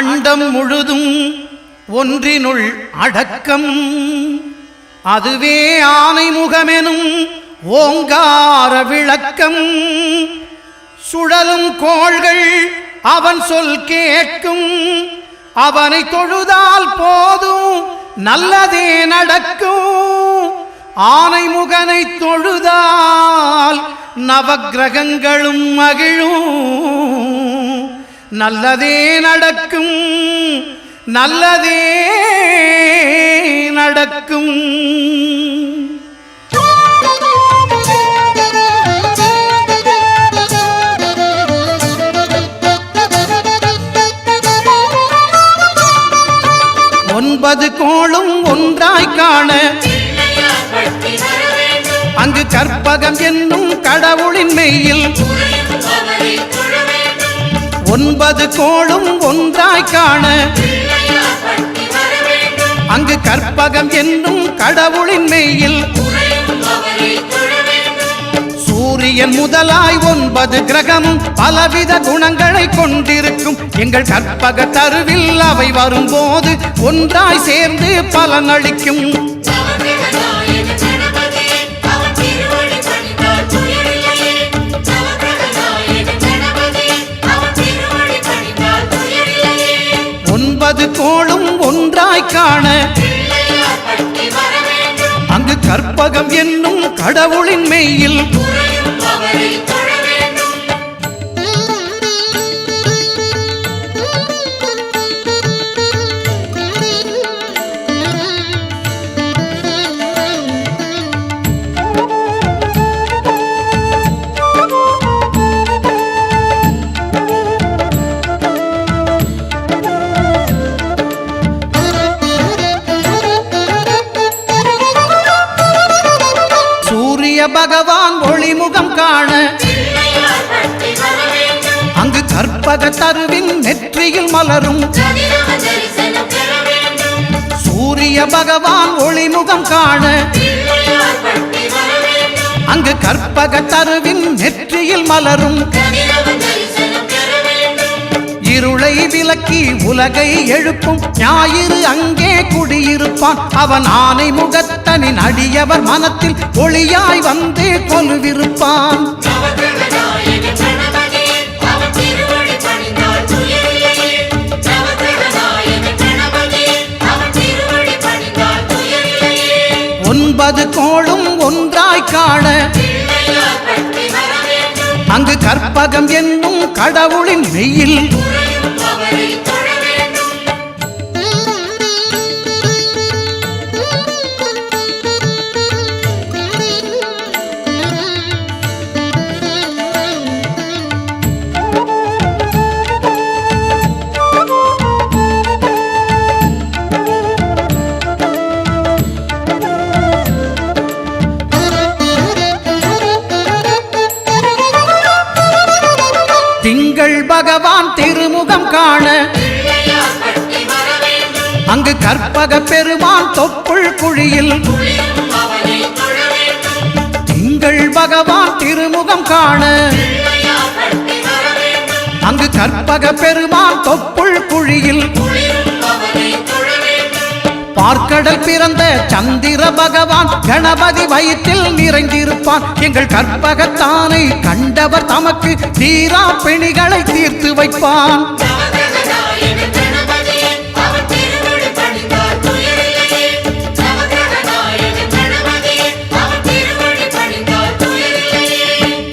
அண்டம் முழுதும் ஒன்றினுள் அடக்கம் அதுவே ஆனை முகமெனும் ஓங்கார விளக்கம் சுழலும் கோள்கள் அவன் சொல் கேட்கும் அவனை தொழுதால் போதும் நல்லதே நடக்கும் ஆனை முகனை தொழுதால் நவக்கிரகங்களும் மகிழும் நல்லதே நடக்கும் நல்லதே நடக்கும் ஒன்பது கோளும் ஒன்றாய் காண அங்கு கற்பகம் என்னும் கடவுளின் மெய்யில் ஒன்பது கோளும் ஒன்றாய் காண அங்கு கற்பகம் என்னும் கடவுளின் மெய்யில் சூரியன் முதலாய் 9 கிரகமும் பலவித குணங்களை கொண்டிருக்கும் எங்கள் கற்பக தருவில் அவை வரும்போது ஒன்றாய் சேர்ந்து பலனளிக்கும் ஒன்பது கோளும் ஒன்றாய் காண அங்கு கற்பகம் என்னும் கடவுளின் மெய்யில் பகவான் ஒளிமுகம் காண அங்கு கற்பக தருவின் நெற்றியில் மலரும் சூரிய பகவான் ஒளிமுகம் காண அங்கு கற்பக தருவின் நெற்றியில் மலரும் இருளை விலக்கி உலகை எழுப்பும் ஞாயிறு அங்கே குடியிருப்பான் அவன் ஆனை முகத்தனின் அடியவர் மனத்தில் ஒளியாய் வந்து கொலுவிருப்பான் ஒன்பது கோளும் ஒன்றாய் காண அங்கு கற்பகம் என்னும் கடவுளின் மெய்யில் திங்கள் பகவான் திருமுகம் காண அங்கு கற்பக பெருமான் தொப்புள் குழியில் திங்கள் பகவான் திருமுகம் காண அங்கு கற்பக பெருமான் தொப்புள் குழியில் பார்க்கடல் பிறந்த சந்திர பகவான் கணபதி வயிற்றில் நிறைந்திருப்பான் எங்கள் கற்பகத்தானை கண்டவர் தமக்கு தீரா பிணிகளை தீர்த்து வைப்பான்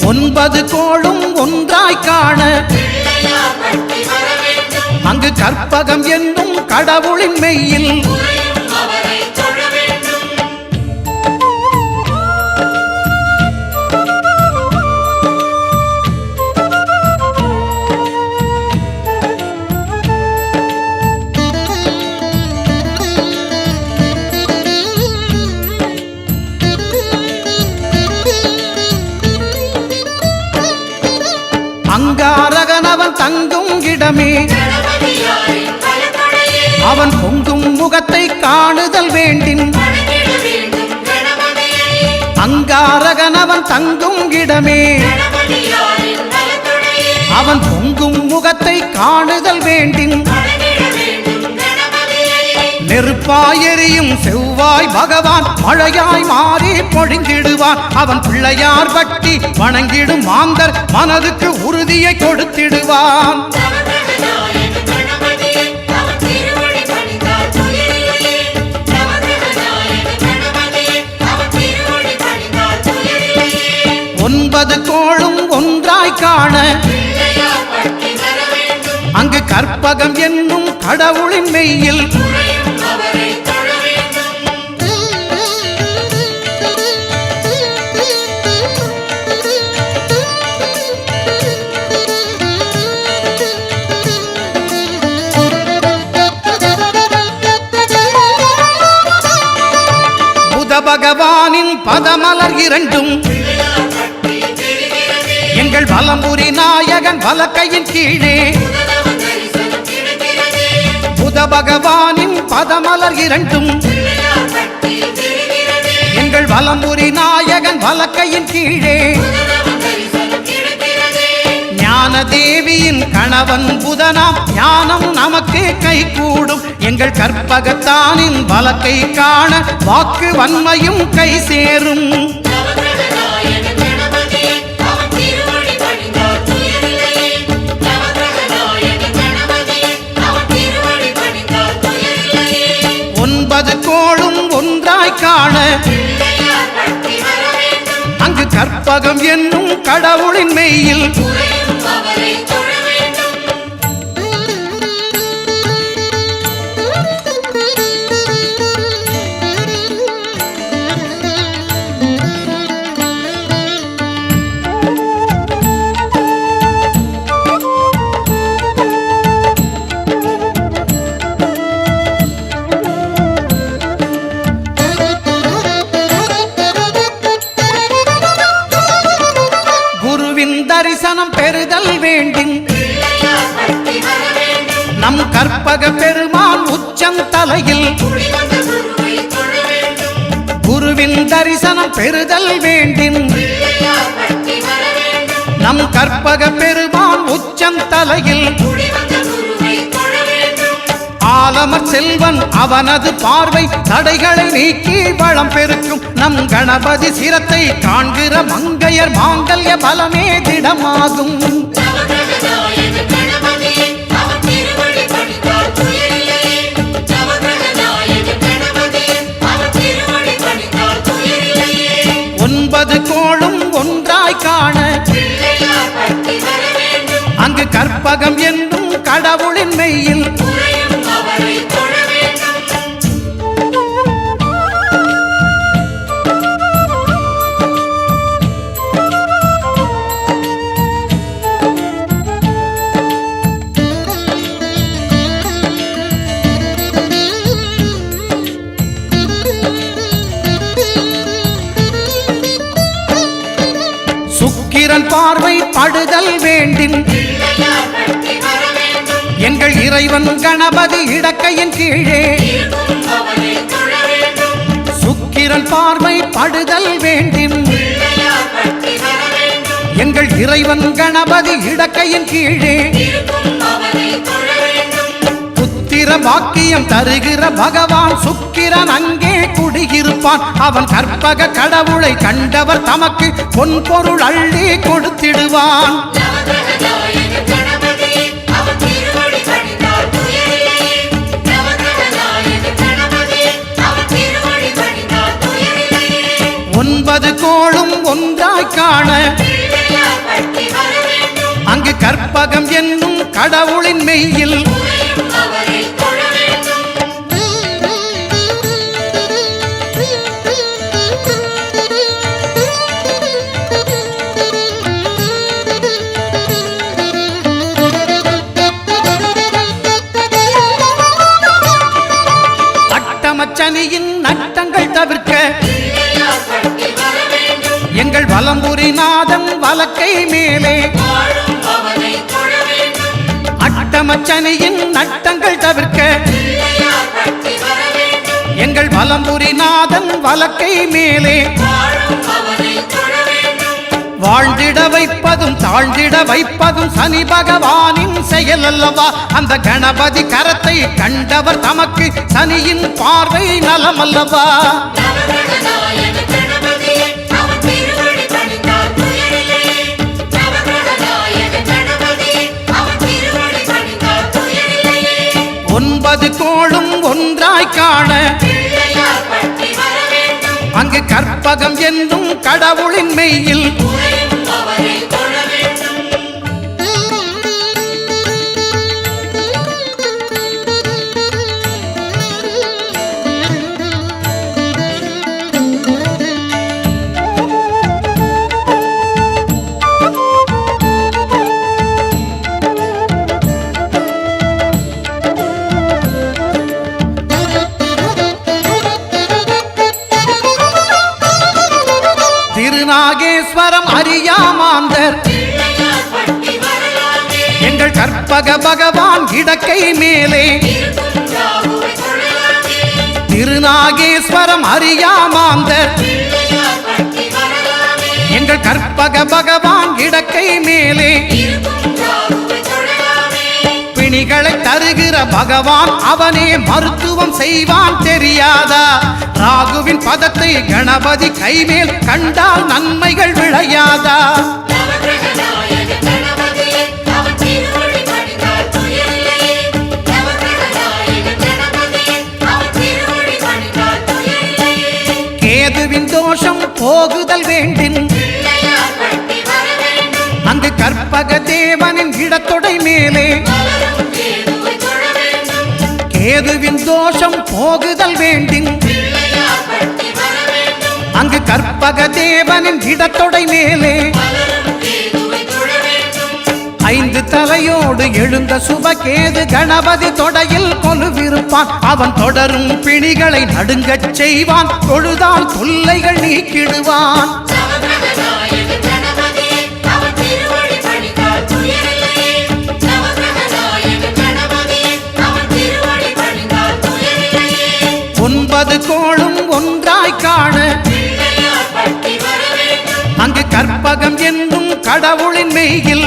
ஒன்பது கோளும் ஒன்றாய் காண அங்கு கற்பகம் என்னும் கடவுளின் மெய்யில் அங்காரகனவன் தங்கும் இடமே அவன் பொங்கும் முகத்தை காணுதல் வேண்டின் அங்காரகனவன் தங்கும் இடமே அவன் பொங்கும் முகத்தை காணுதல் வேண்டின் நெருப்பாயெரியும் செவ்வாய் பகவான் மழையாய் மாறி பொழிந்திடுவான். அவன் பிள்ளையார் பட்டி வணங்கிடும் மாந்தர் மனதுக்கு உறுதியை கொடுத்திடுவான். ஒன்பது கோளும் ஒன்றாய் காண அங்கு கற்பகம் என்னும் கடவுளின் மெய்யில் புத பகவானின் பதமலர் இரண்டும் எங்கள் வலம்புரி நாயகன் வலக்கையின் கீழே. புத பகவானின் பதமலர் இரண்டும் எங்கள் வலம்புரி நாயகன் வலக்கையின் கீழே. ஞான தேவியின் கணவன் புதனாம் ஞானம் நமக்கு கை கூடும். எங்கள் கற்பகத்தானின் வலக்கை காண வாக்கு வன்மையும் கை சேரும். ஒன்பது கோளும் ஒன்றாய் காண அங்கு கற்பகம் என்னும் கடவுளின் மெய்யில் தரிசனம் பெறுதல் வேண்டும். நம் கற்பக பெருமான் உச்சந்தலையில் குருவின் தரிசனம் பெறுதல் வேண்டும். நம் கற்பக பெருமான் உச்சந்தலையில் ஆலமர் செல்வன் அவனது பார்வை தடைகளை நீக்கி வளம் பெருக்கும். நம் கணபதி சிரத்தை காண்கிற மங்கையர் மாங்கல்ய பலமே திடமாகும். ஒன்பது கோளும் ஒன்றாய் காண அங்கு கற்பகம் என்னும் கடவுளின் மெய்யில் சுக்கிரன் பார்வை படுதல் வேண்டும். எங்கள் இறைவன் கணபதி இடக்கையின் கீழே சுக்கிரன் பார்வை படுதல் வேண்டும். எங்கள் இறைவன் கணபதி இடக்கையின் கீழே புத்திர பாக்கியம் தருகிற பகவான் சுக்கிரன் அங்கே குடியிருப்பான். அவன் கற்பக கடவுளை கண்டவர் தமக்கு பொன் பொருள் அள்ளி கொடுத்திடுவான். ஒன்பது கோளும் ஒன்றாய் காண அங்கு கற்பகம் என்னும் கடவுளின் மெய்யில் அட்டமச்சனியின் நட்டங்கள் தவிர்க்க எங்கள் வலம்புரி நாதம் வலக்கை மேலே அட்டமச்சனியின் நட்டங்கள் தவிர்க்க எங்கள் வலம்புரி நாதன் வலக்கை மேலே வாழ்ந்திட வைப்பதும் தாழ்ந்திட வைப்பதும் சனி பகவானின் செயல் அல்லவா. அந்த கணபதி கரத்தை கண்டவர் தமக்கு சனியின் பார்வை நலமல்லவா. ஒன்பது கோளும் ஒன்றாய் காண அங்கு கற்பகம் என்னும் கடவுளின் மெய்யில் திருநாகேஸ்வரம் அறியாமாந்தர் எங்கள் கற்பக பகவான் இடக்கை மேலே. திருநாகேஸ்வரம் அறியாமாந்தர் எங்கள் கற்பக பகவான் இடக்கை மேலே. பிணிகளை தருகிற பகவான் அவனே மருத்துவம் செய்வான் தெரியாதா. ராகுவின் பதத்தை கணபதி கைமேல் கண்டால் நன்மைகள் விளையாதா. கேதுவின் தோஷம் போகுதல் வேண்டின் அங்கு கற்பக தேவனின் இடத்தொடை மேலே. கேதுவின் தோஷம் போகுதல் வேண்டின் அங்கு கற்பக தேவனின் இடத்தொடை மேலே. ஐந்து தலையோடு எழுந்த சுபகேது கணபதி தொடையில் கொலுவிருப்பான். அவன் தொடரும் பிணிகளை நடுங்கச் செய்வான். தொழுதால் தொல்லைகள் நீக்கிடுவான். ஒன்பது கோளும் ஒன்றாய் காண அங்கு கற்பகம் என்னும் கடவுளின் மெய்யில்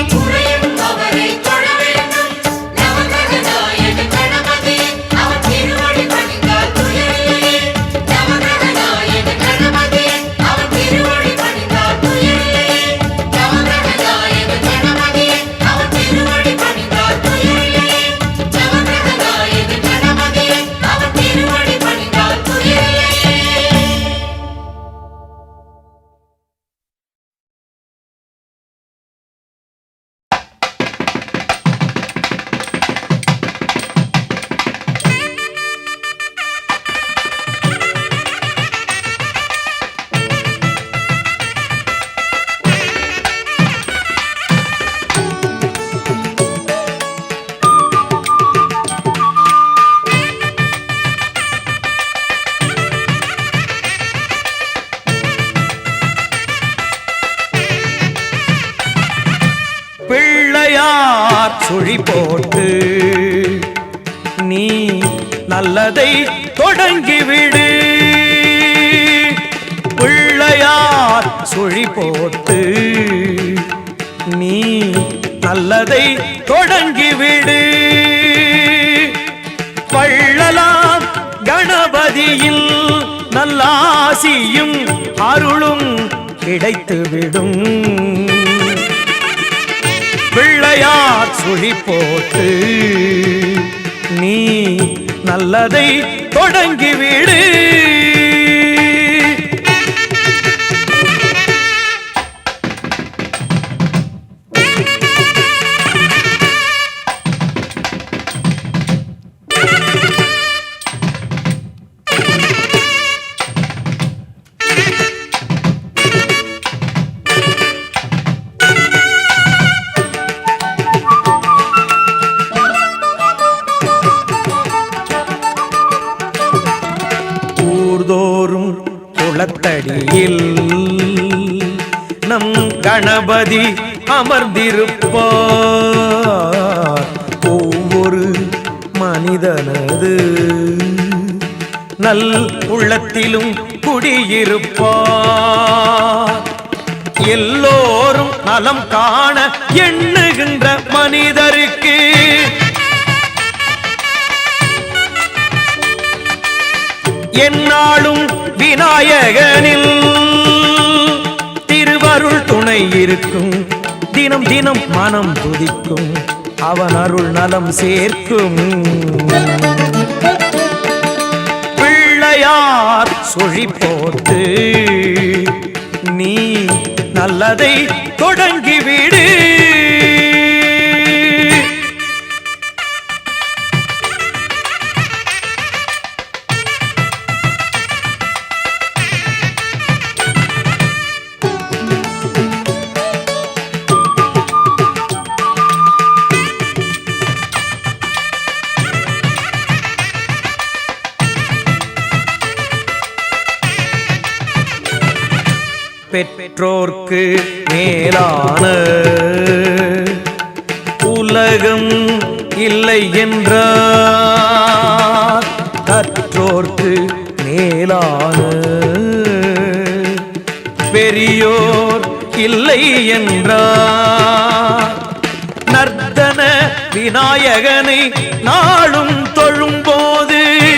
சுழி போட்டு நீ நல்லதை தொடங்கிவிடு. பிள்ளையார் சுழி போட்டு நீ நல்லதை தொடங்கிவிடு. வள்ளலாம் கணபதியில் நல்லாசியும் அருளும் கிடைத்துவிடும். பிள்ளையார் சுழி போட்டு நீ நல்லதை தொடங்கிவிடு. குளத்தடியில் நம் கணபதி அமர்ந்திருப்பார். ஒவ்வொரு மனிதனது நல் உள்ளத்திலும் குடியிருப்பார். எல்லோரும் நலம் காண எண்ணுகின்ற மனிதருக்கு என்னாலும் விநாயகனில் திருவருள் துணை இருக்கும். தினம் தினம் மனம் துதிக்கும். அவன் அருள் நலம் சேர்க்கும். பிள்ளையார் சுழி போட்டு நீ நல்லதை தொடங்கிவிடு. பெற்றோர்க்கு மேலான உலகம் இல்லை என்றார். கற்றோர்க்கு மேலான பெரியோர் இல்லை என்றார். நர்த்தன விநாயகனை நாளும் தொழும்போது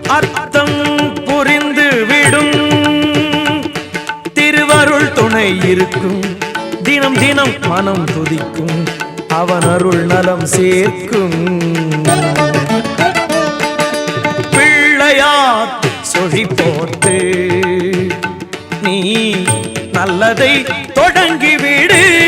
அர்த்தம் புரிந்து விடும். திருவருள் துணை இருக்கும். தினம் தினம் மனம் துதிக்கும். அவன் அருள் நலம் சேர்க்கும். பிள்ளையார் சுழி போட்டு நீ நல்லதை தொடங்கிவிடு.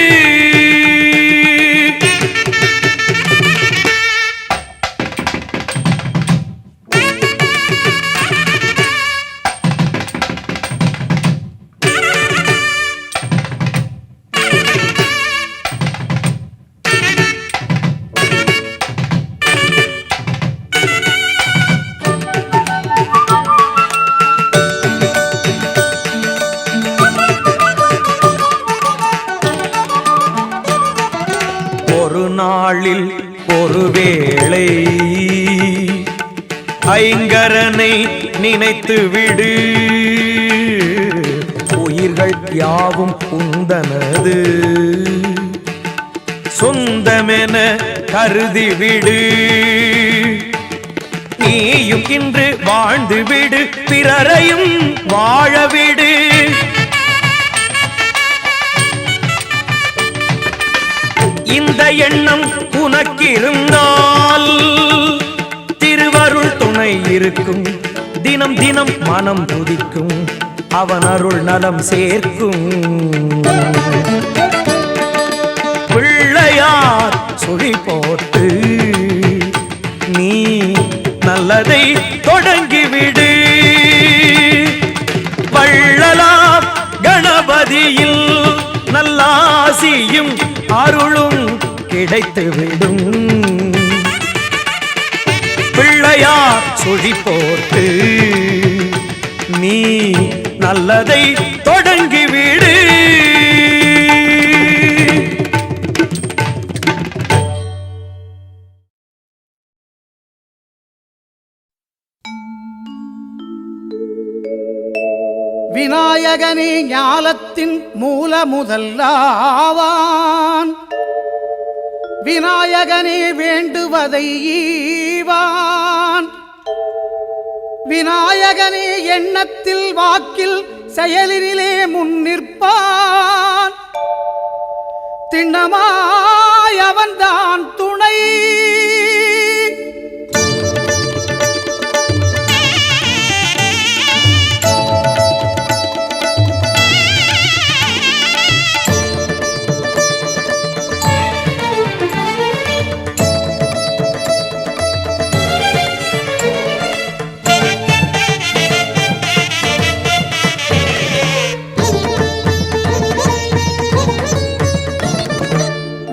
நாளில் ஒருவேளை ஐங்கரனை நினைத்து விடு. உயிர்கள் யாவும் உந்தனது சொந்தமென கருதி விடு. நீயும் இன்று வாழ்ந்து விடு. பிறரையும் வாழவிடு. இந்த எண்ணம் உனக்கிருந்தால் திருவருள் துணை இருக்கும். தினம் தினம் மனம் துதிக்கும். அவன் அருள் நலம் சேர்க்கும். பிள்ளையார் சுழி போட்டு நீ நல்லதை தொடங்கிவிடு. வள்ளலார் கணபதியில் நல்லாசியும் அருளும் கிடைத்துவிடும். பிள்ளையார் சுழி போட்டு நீ நல்லதை தொடங்கிவிடு. விநாயகனே ஞாலத்தின் மூல முதல்லாவான். விநாயகனே வேண்டுவதை ஈவான். விநாயகனே எண்ணத்தில் வாக்கில் செயலினிலே முன்னிற்பான். திண்ணமாய் அவன்தான் துணை.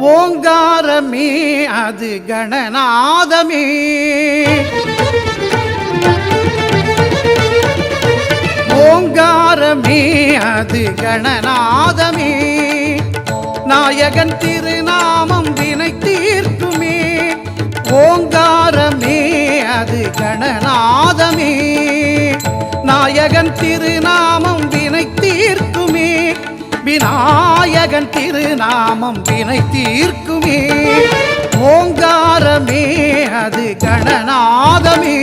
ஓங்காரமே அது கணநாதமே. ஓங்காரமே அது கணநாதமே. நாயகன் திருநாமம் வினை தீர்க்குமே. ஓங்காரமே அது கணநாதமே. நாயகன் திருநாமம் வினை தீர்க்குமே. விநாயகன் திருநாமம் வினை தீர்க்குமே. ஓங்காரமே அது கணநாதமே.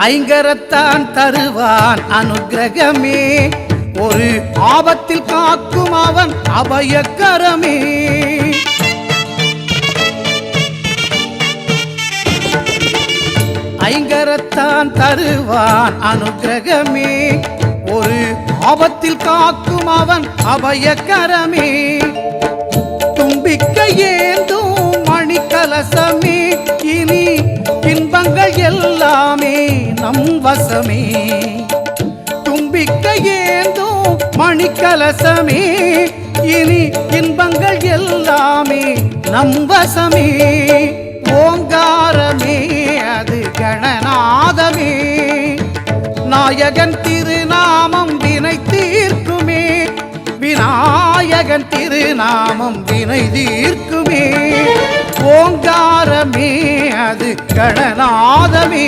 ஐங்கரத்தான் தருவான் அனுக்கிரகமே, ஒரு ஆபத்தில் காக்கும் அவன் அபயக்கரமே. ஐங்கரத்தான் தருவான் அனுக்கிரகமே, ஒரு ஆபத்தில் காக்கும் அவன் அபயக்கரமே. தும்பிக்கை ஏந்தும் மணிக்கலசமே, இனி இன்பங்கள் எல்லாமே நம் வசமே. தும்பிக்கை ஏந்தும் மணிக்கலசமே, இனி இன்பங்கள் எல்லாமே நம் வசமே. ஓங்காரமே அது கணநாதமே, நாயகன் திருநாமம் வினை தீர்க்குமே. விநாயகன் திருநாமம் வினை தீர்க்குமே. ஓங்காரமே அது கணநாதமே.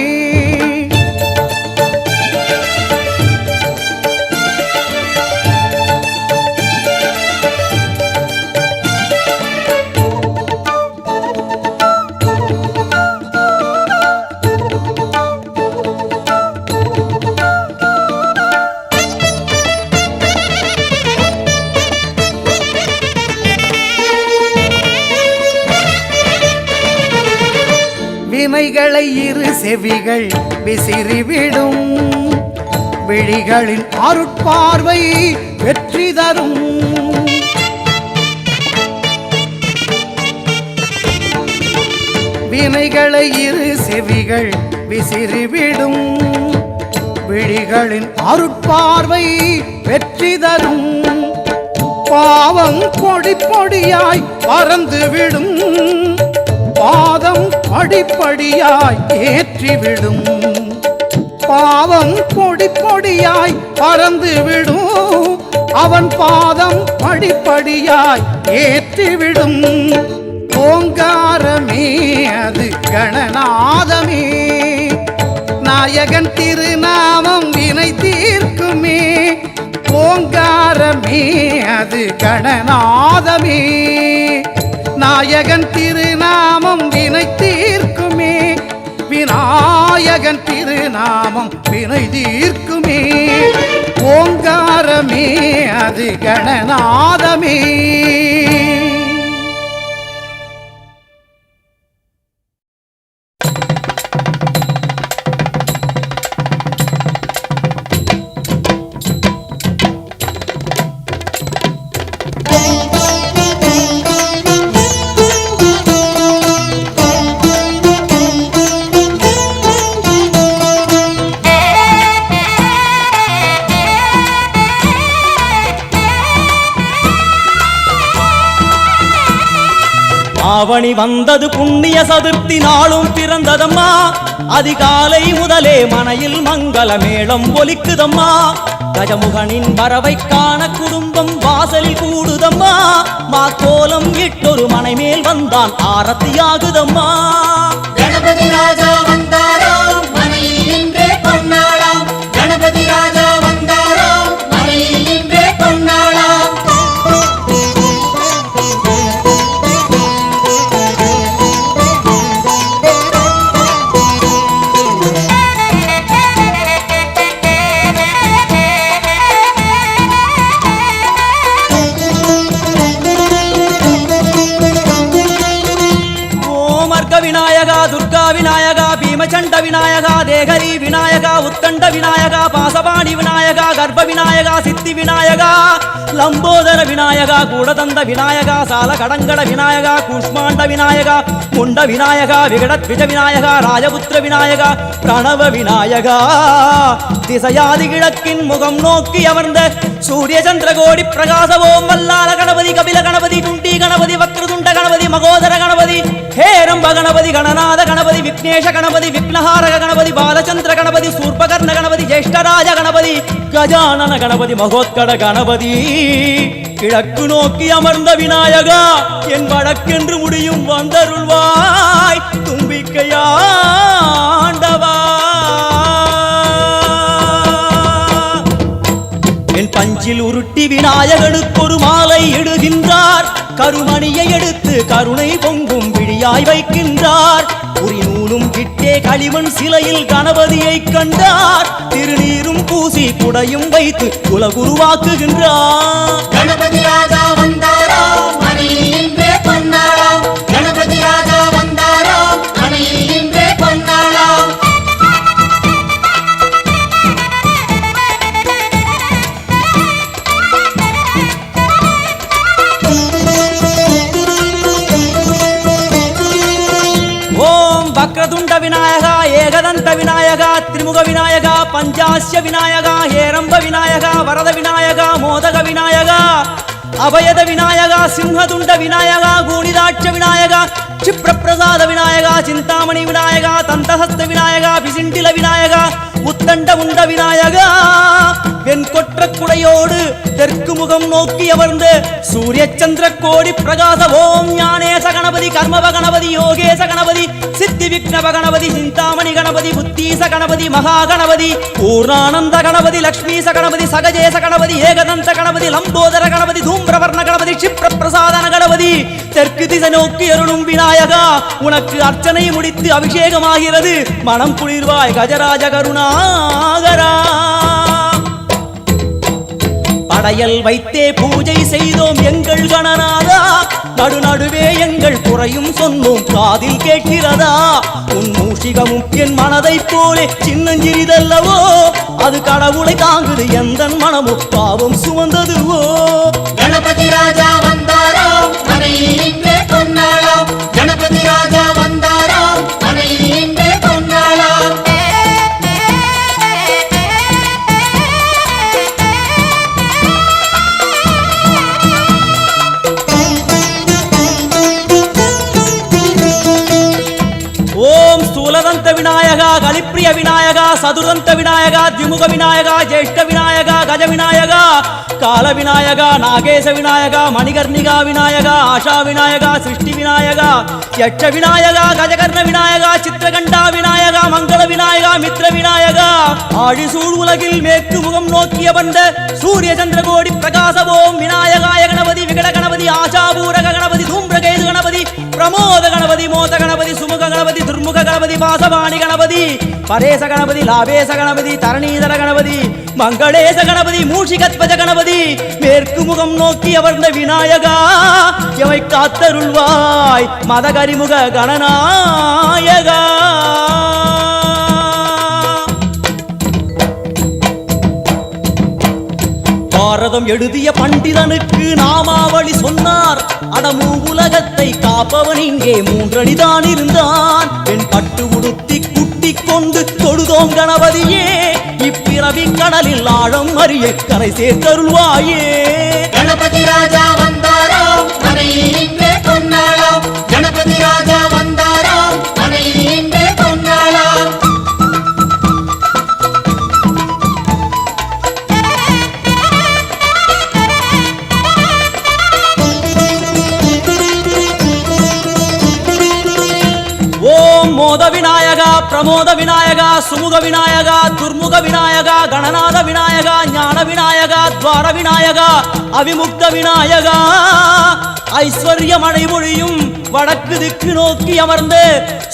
வினைகளை இரு செவிகள் விசிறிவிடும், விழிகளின் அருட்பார்வை வெற்றி தரும். வினைகளை இரு செவிகள் விசிறிவிடும், விழிகளின் அருட்பார்வை வெற்றி தரும். பாவம் பொடி பொடியாய் பறந்துவிடும், பாதம் படிப்படியாய் ஏற்றிவிடும். பாவம் பொடி பொடியாய் பறந்துவிடும், அவன் பாதம் படிப்படியாய் ஏற்றிவிடும். ஓங்காரமே அது கணநாதமே, நாயகன் திருநாமம் வினை தீர்க்குமே. ஓங்காரமே அது கணநாதமே, நாயகன் திருநாமம் வினை தீர்க்குமே. விநாயகன் திருநாமம் வினை தீர்க்குமே. ஓங்காரமே அது கணநாதமே. ஆவணி வந்தது புண்ணிய சதுர்த்தி நாளும் பிறந்ததம்மா, அதிகாலை முதலே மனையில் மங்கள மேளம் ஒலிக்குதம்மா. கஜமுகனின் வரவை காண குடும்பம் வாசலில் கூடுதம்மா, மா கோலம் இட்டொரு மனை மேல் வந்தான் ஆரத்தியாகுதம்மா. கணபதி ராஜா வந்தாராம் மனையில் நின்றே கொண்டாடாம், கணபதி ராஜா வந்தாராம் மனையில் நின்றே கொண்டாடாம். விநாயகா துர்கா விநாயகா பீமச்சண்ட விநாயகா தேகரி விநாயகா உத்தண்ட விநாயகா பாசபாணி விநாயகா கர்ப்ப விநாயகா சித்தி விநாயகா லம்போதர விநாயகா கூடதந்த விநாயகா சால கடங்கட விநாயகா கூஷ்மாண்ட விநாயகா முண்ட விநாயகா விகடத்விஜ விநாயகா ராஜபுத்திர விநாயகா பிரணவ விநாயகா திசையாதி கிழக்கின் முகம் நோக்கி அமர்ந்த சூரிய சந்திரகோடி பிரகாச ஓம் மல்லால கணபதி கபில கணபதி குண்டி கணபதி வக்ரதுண்ட கணபதி மகோதர கணபதி ஹேரம்ப கணபதி கணநாத கணபதி விக்னேஷ கணபதி விக்னஹாரக கணபதி பாலச்சந்திர கணபதி சூர்பகர்ண கணபதி ஜேஷ்டராஜ கணபதி கஜானன கணபதி மகோத்கட கணபதி கிழக்கு நோக்கி அமர்ந்த விநாயகா என் வழக்கென்று முடியும் வந்தருள்வாய் தும்பிக்கையாண்டவா என் பஞ்சில் உருட்டி விநாயகனுக்கு ஒரு மாலை இடுகின்றார் கருமணியை எடுத்து கருணை பொங்கும் விழியாய் வைக்கின்றார் குறிநூலும் கிட்டே களிமண் சிலையில் கணபதியை கண்டார் திருநீரும் பூசி குடையும் வைத்து குலகுருவாக்குகின்றார் கணபதி ராஜா வந்தாராம் மனையில் இன்றே பொன்னாளாம் கணபதி ராஜா வந்தாராம் மனையில் இன்றே பொன்னாளாம் வக்ரதுண்ட விநாயகா ஏகதந்த விநாயகா திரிமுக விநாயகா பஞ்சாஸ்ய விநாயகா ஹேரம்ப விநாயகா வரத விநாயகா மோதக விநாயகா அபயத விநாயகா சிம்ஹதுண்ட விநாயகா கூணிதாட்ச விநாயகா क्षिप्रप्रसाद विनायका चिंतामणि विनायका तंतहस्त विनायका पिसिंडिल विनायका உத்தண்ட உண்ட விநாயகா வெண்கொற்ற குடையோடு தெற்கு முகம் நோக்கி அமர்ந்து சூரிய சந்திர கோடி பிரகாச ஓம் ஞானேச கணபதி கர்மவ கணபதி யோகேச கணபதி சித்தி விக்னவ கணபதி சிந்தாமணி கணபதி புத்தீச கணபதி மகா கணபதி பூர்ணானந்த கணபதி லக்ஷ்மீச கணபதி சகஜேச கணபதி ஏகதந்த கணபதி லம்போதர கணபதி தூம்பிரவர்ண கணபதி क्षिप्र பிரசாதன கணபதி தெற்கு திசை நோக்கி அருளும் விநாயகா உனக்கு அர்ச்சனை முடித்து அபிஷேகமாகிறது மனம் குளிர்வாய் கஜராஜ கருணாகரா படையல் வைத்தே பூஜை செய்தோம் எங்கள் கணநாதா நடுநடுவே எங்கள் குறையும் சொன்னோம் காதில் கேட்கிறதா உன் மூஷிகமும் என் மனதை போலே சின்னஞ்சிறிதல்லவோ அது கடவுளை தாங்குது எந்த மனமோ பாவம் சுமந்ததுவோ கணபதி ராஜா வந்தாராம் மனையில் இன்றே பொன்னாளாம் கணபதி ராஜா வந்தாராம் மனையில் இன்றே பொன்னாளாம் ஓம் ஸ்தூலதந்த விநாயகா கலிப்பிரிய விநாயகா சதுரந்த விநாயகா திமுக விநாயகா ஜேஷ்ட விநாயகா கஜ விநாயகா கால விநாயகா நாகேச விநாயகா மணிகர்ணிகா விநாயகா ஆஷா விநாயகா சிருஷ்டி விநாயகா யட்ச விநாயகா கஜகர்ண விநாயகா சித்திரகண்டா விநாயகா மங்கள விநாயகா மித்ர விநாயகா ஆழிசூழ் உலகில் மேற்கு முகம் நோக்கிய வந்த சூரிய சந்திரகோடி பிரகாசவோம் விநாயகாய கணபதி விகட கணபதி ஆஷாபூரக கணபதி தூம்பிரகேது கணபதி பிரமோத கணபதி மோத கணபதி சுமுக கணபதி துர்முக கணபதி வாசவாணி கணபதி பரேச கணபதி லாபேச கணபதி தரணீதர கணபதி மங்களேச கணபதி மூஷிகத்வஜ கணபதி மேற்கு முகம் நோக்கி அமர்ந்த விநாயகா எவை காத்தருள்வாய் மதகரிமுக கணநாயகா பாரதம் எழுதிய பண்டிதனுக்கு நாமாவளி சொன்னார் அடமூ உலகத்தை காப்பவன் இங்கே மூன்றடிதான் இருந்தான் பெண் பட்டு உடுத்தி குட்டி கொண்டு தொழுதோம் கணபதியே இப்பிறவி கடலில் ஆழம் அறிய கரை சேர்த்தருள்வாயே கணபதி ராஜா வந்தாராம் மனையில் இன்றே பொன்னாளாம் கணபதி ராஜா வந்தாராம் மனையில் இன்றே பொன்னாளாம் ஓம் மோத விநாயகா பிரமோத விநாயகா சுமுக விநாயகா துர்முக விநாயகா கணநாத விநாயகா ஞான விநாயகா துவார விநாயகா அவிமுக்த விநாயகா ஐஸ்வர்ய மழை பொழியும் வடக்கு திக்கு நோக்கி அமர்ந்து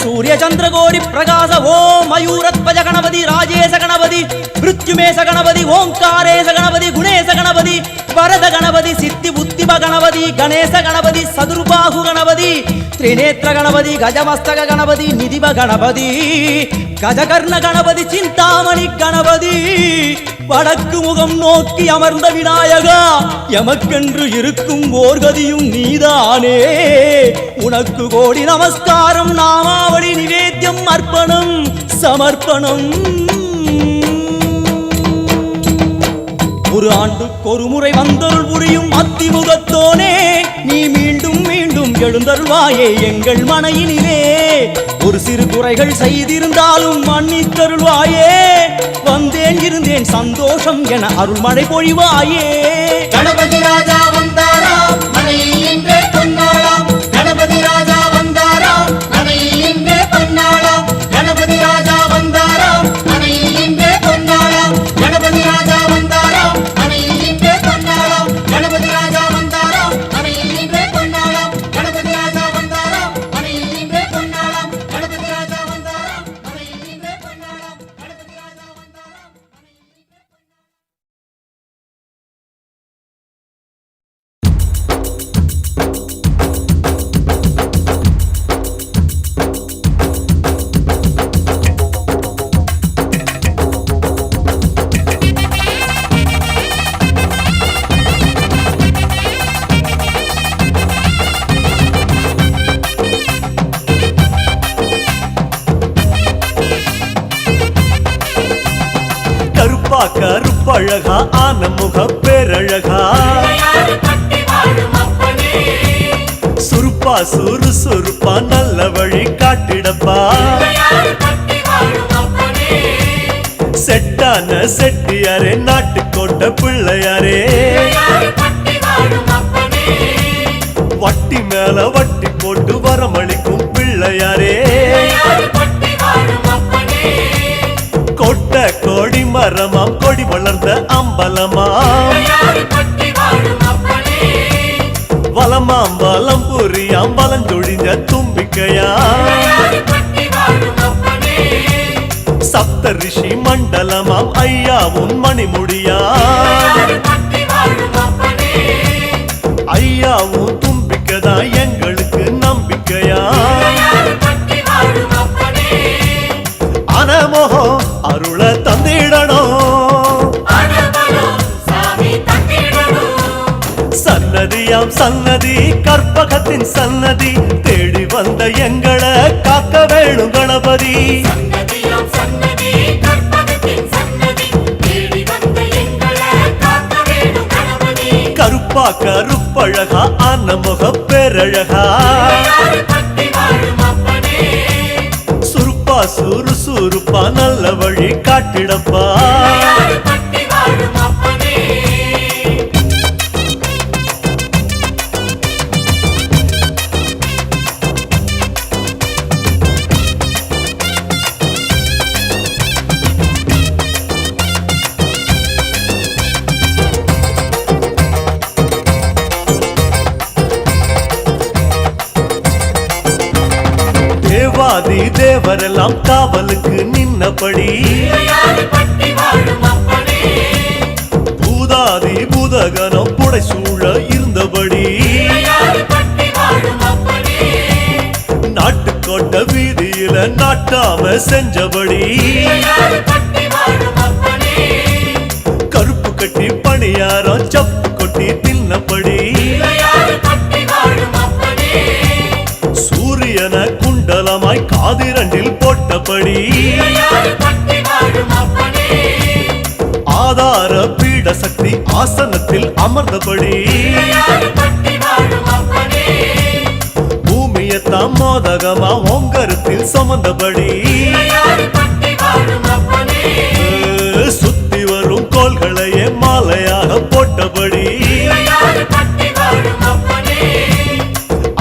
சூரிய சந்திரகோடி பிரகாச ஓம் மயூரத்வஜ கணபதி ராஜேச கணபதி மிருத்யுமேச கணபதி ஓம்காரேச கணபதி குணேச கணபதி வரத கணபதி சித்தி புத்திப கணபதி கணேச கணபதி சதுர்பாகு கணபதி திரிநேத்திர கணபதி கஜமஸ்தக கணபதி நிதிப கணபதி கஜகர்ண கணபதி சிந்தாமணி கணபதி வடக்கு முகம் நோக்கி அமர்ந்த விநாயகா எமக்கென்று இருக்கும் ஓர்கதியும் நீதானே உனக்கு கோடி நமஸ்காரம் நாமாவளி நிவேத்தியம் அர்ப்பணம் சமர்ப்பணம் ஒரு ஆண்டுக்கு ஒரு முறை வந்தருள் புரியும் அத்திமுகத்தோனே நீ மீண்டும் மீண்டும் எழுந்தருள்வாயே எங்கள் மனையினிலே ஒரு சிறு குறைகள் செய்திருந்தாலும் மன்னித்தருள்வாயே வந்தேன் இருந்தேன் சந்தோஷம் என அருள்மழை பொழிவாயே கணபதி ராஜா வந்தாராம் மனையில் இன்றே பொன்னாளாம் கணபதி ராஜா வந்தாராம் மனையில் இன்றே பொன்னாளாம் கணபதி ராஜா வந்தாராம் மனையில் இன்றே பொன்னாளாம் கணபதி ராஜா வந்தாராம் மனையில் இன்றே பொன்னாளாம் கணபதி ராஜா வந்தாராம் மனையில் இன்றே பொன்னாளாம் கணபதி ராஜா வந்தாராம் மனையில் இன்றே பொன்னாளாம் கணபதி ராஜா வந்தாராம் மனையில் இன்றே பொன்னாளாம் கணபதி ராஜா வந்தாராம் கருப்பா கருப்பழகா ஆன முக பேரழகா சுருப்பா சுறுசுறுப்பா நல்ல வழி காட்டிடப்பா செட்டான செட்டியாரே நாட்டுக்கோட்ட பிள்ளையாரே வட்டி மேல வட்டி போட்டு வரமளிக்கும் பிள்ளையாரே கொட்ட கோடி மரமாம் கொடி வளர்ந்த அம்பலமாம் வலமாம் வலம் புரியாம் வலஞ்சொழிஞ்ச தும்பிக்கையாம் சப்த ரிஷி மண்டலமாம் ஐயாவும் மணிமுடியாம் ஐயாவும் தும்பிக்கைதான் எங்களுக்கு நம்பிக்கையாம் அனமோகம் அருள தந்திடணும் சன்னதியாம் சன்னதி கற்பகத்தின் சன்னதி தேடி வந்த எங்களை காக்க வேணும் கணபதி கருப்பா கருப்பழகா ஆன முக பேரழகா சுருப்பா சுறுசுறுப்பா நல்ல வழி காட்டிடப்பா தேவாதி தேவரெல்லாம் காவலுக்கு நின்னபடி பூதாதி பூதகனம் புடை சூழ இருந்தபடி நாட்டுக்கோட்ட வீதியில நாட்டாம செஞ்சபடி கருப்பு கட்டி பணியாரம் சப்பு கொட்டி தின்னபடி சூரியன குண்டலமாய் காதிரண்டில் போட்டபடி ஆதார பீட சக்தி ஆசனத்தில் அமர்ந்தபடி பூமியத்தாம் மோதகமா ஓங்கரத்தில் சுமந்தபடி சுத்தி வரும் கோள்களையே மாலையாக போட்டபடி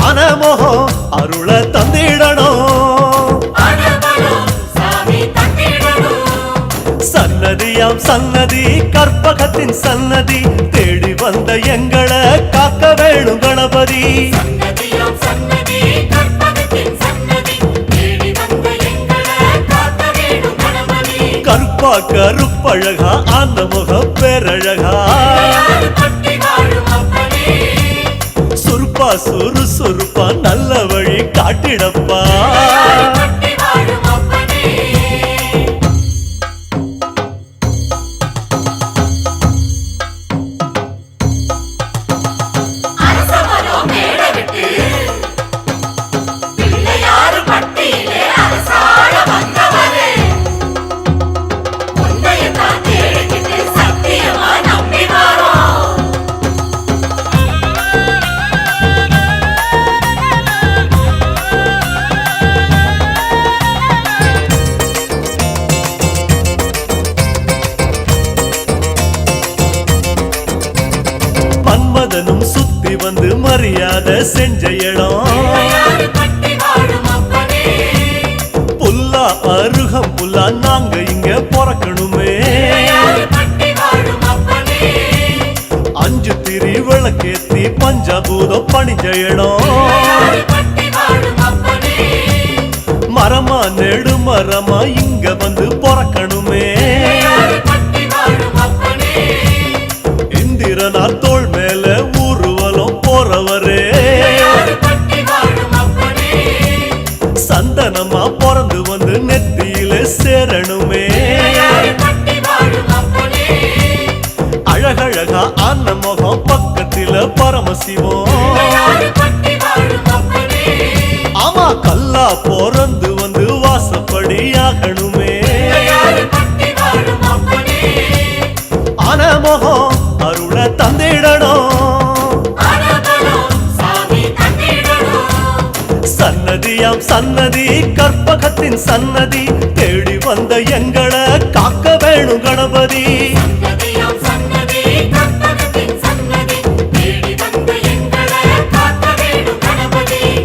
அனமோகம் அருள தந்திடணும் சன்னதியாம் சன்னதி கற்பகத்தின் சன்னதி தேடி வந்த எங்களை காக்க வேணும் கணபதி கருப்பா கருப்பழகா ஆன முக பேரழகா சுருப்பா சுறுசுறுப்பா நல்ல வழி காட்டிடப்பா மரியாதை செஞ்ச இடம் புல்லா அருகம் புல்லா நாங்க இங்க பிறக்கணுமே அஞ்சு திரி விளக்கேத்தி பஞ்சாபூதம் பணிஞ்ச இடம் மரமா நெடு மரமா இங்க வந்து பிறக்கணுமே இந்திரனார் தோள் மேல ஊர்வலம் போறவரே சந்தனமா பிறந்து வந்து நெத்தியில சேரணுமே அழகழகா ஆன முகம் பக்கத்தில பரமசிவம் ஆமா கல்லா பிறந்து வந்து வாசப்படி ஆகணுமே ஆன முகம் அருள தந்திடணும் சன்னதியாம் சன்னதி கற்பகத்தின் சன்னதி தேடி வந்த எங்களை காக்க வேணும் கணபதி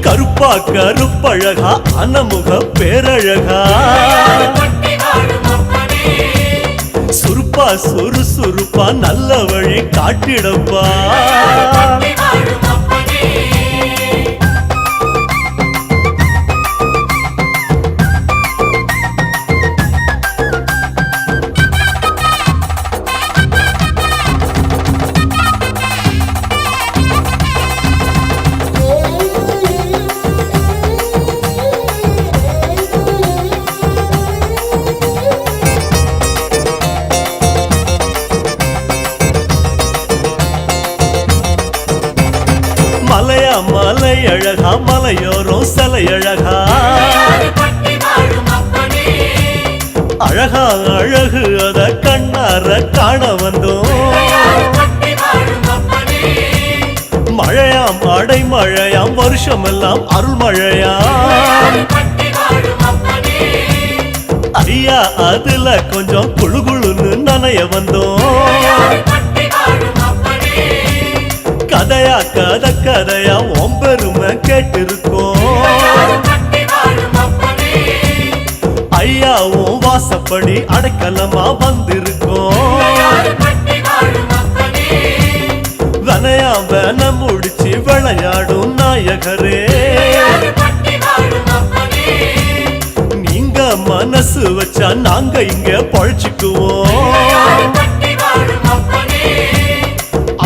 கருப்பா கருப்பழகா அனமுக பேரழகா சுருப்பா சுறுசுறுப்பா நல்ல வழி காட்டிடப்பா மலையா மலை அழகா மலையோரம் சிலை அழகா அழகா அழகு அத கண்ணார காண வந்தோம் மழையாம் அடைமழையாம் வருஷமெல்லாம் அருள் மழையாம் ஐயா அதுல கொஞ்சம் குழு குழுன்னு நனைய வந்தோம் கதையா கதையா உன் பெருமை கேட்டிருக்கோம் ஐயா உன் வாசப்படி அடைக்கலமா வந்திருக்கோம் வனையா வேன முடிச்சு விளையாடும் நாயகரே நீங்க மனசு வச்சா நாங்க இங்க பழிச்சுக்குவோம்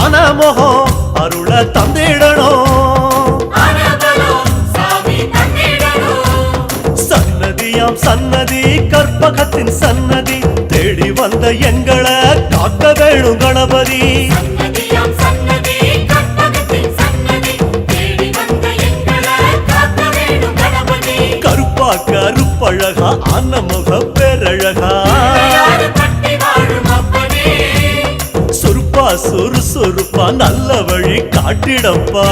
ஆனா முகம் அருள தந்திடணும் சன்னதியாம் சன்னதி கற்பகத்தின் சன்னதி தேடி வந்த எங்களை காக்க வேணும் கணபதி கருப்பா கருப்பழகா அன்னமுக பேரழகா சுருப்பா சுறுசுறுப்பா நல்ல வழி காட்டிடப்பா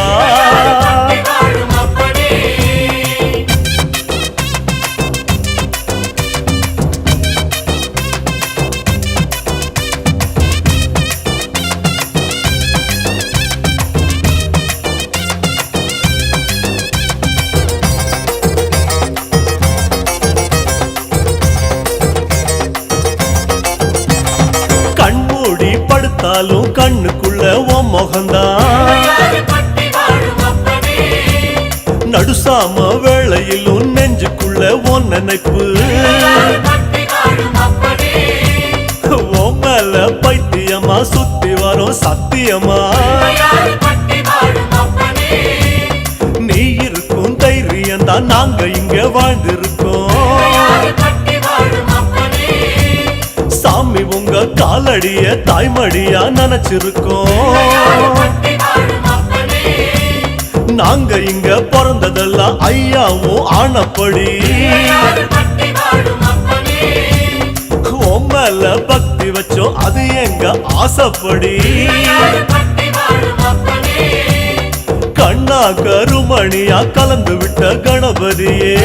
கண்மூடி படுத்தாலும் கண்ணுக்குள்ள உன் முகம்தான் நடுசாம வேளையிலும் நெஞ்சுக்குள்ள உன் நினைப்பு உன் மேல பைத்தியமா சுத்தி வரும் சத்தியமா நீ இருக்கும் தைரியம் தான் நாங்க இங்க வாழ்ந்திருக்கோம் சாமி உங்க காலடிய தாய்மடியா நினைச்சிருக்கோம் நாங்க இங்க பிறந்ததெல்லாம் ஐயாவும் ஆனப்படி உன் மேல பக்தி வச்சோம் அது எங்க ஆசைப்படி கண்ணா கருமணியா கலந்து விட்ட கணபதியே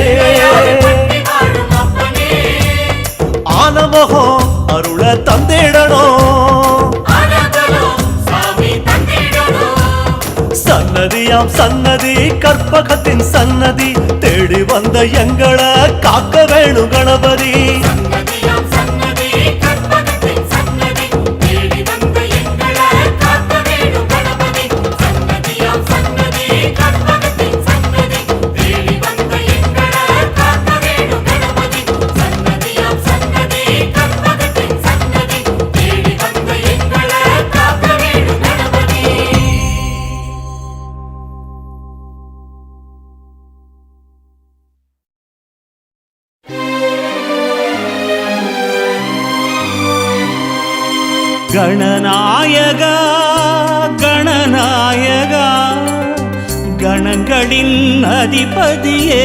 ஆனமகம் அருள தந்திடணும் சன்னதியா சன்னதியாம் சன்னதி கற்பகத்தின் சன்னதி தேடி வந்த எங்களை காக்க வேணும் கணபதி. சன்னதியாம் சன்னதி கற்பகத்தின் சன்னதி தேடி வந்த எங்களை காக்க வேணும் கணபதி. சன்னதியாம் சன்னதி கற்பகத்தின் சன்னதி தேடி வந்த எங்களை காக்க வேணும் கணபதி. சன்னதியாம் சன்னதி கற்பகத்தின் சன்னதி தேடி வந்த எங்களை காக்க வேணும் கணபதி. கணநாயகா கணநாயகா கணங்களின் அதிபதியே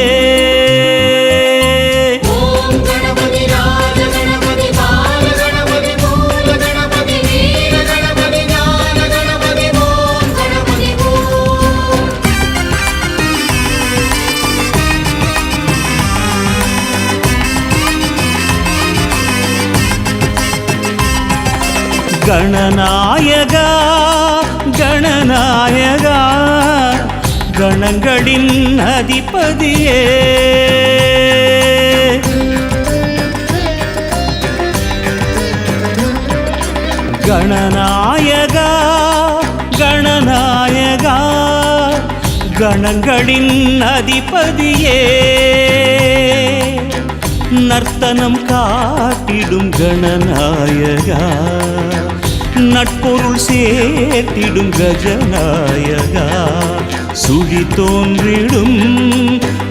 ஓம் கணபதி ராஜ கணபதி பால கணபதி மூல கணபதி வீர கணபதி ஞான கணபதி ஓம் கணபதி ஓம். கணநாயகா கணநாயகா கணங்களின் அதிபதியே கணநாயகா கணநாயகா கணங்களின் அதிபதியே நர்த்தனம் காட்டிடும் கணநாயகா நட்பொருள் சேர்த்திடும் கஜநாயகா சுழி தோன்றிடும்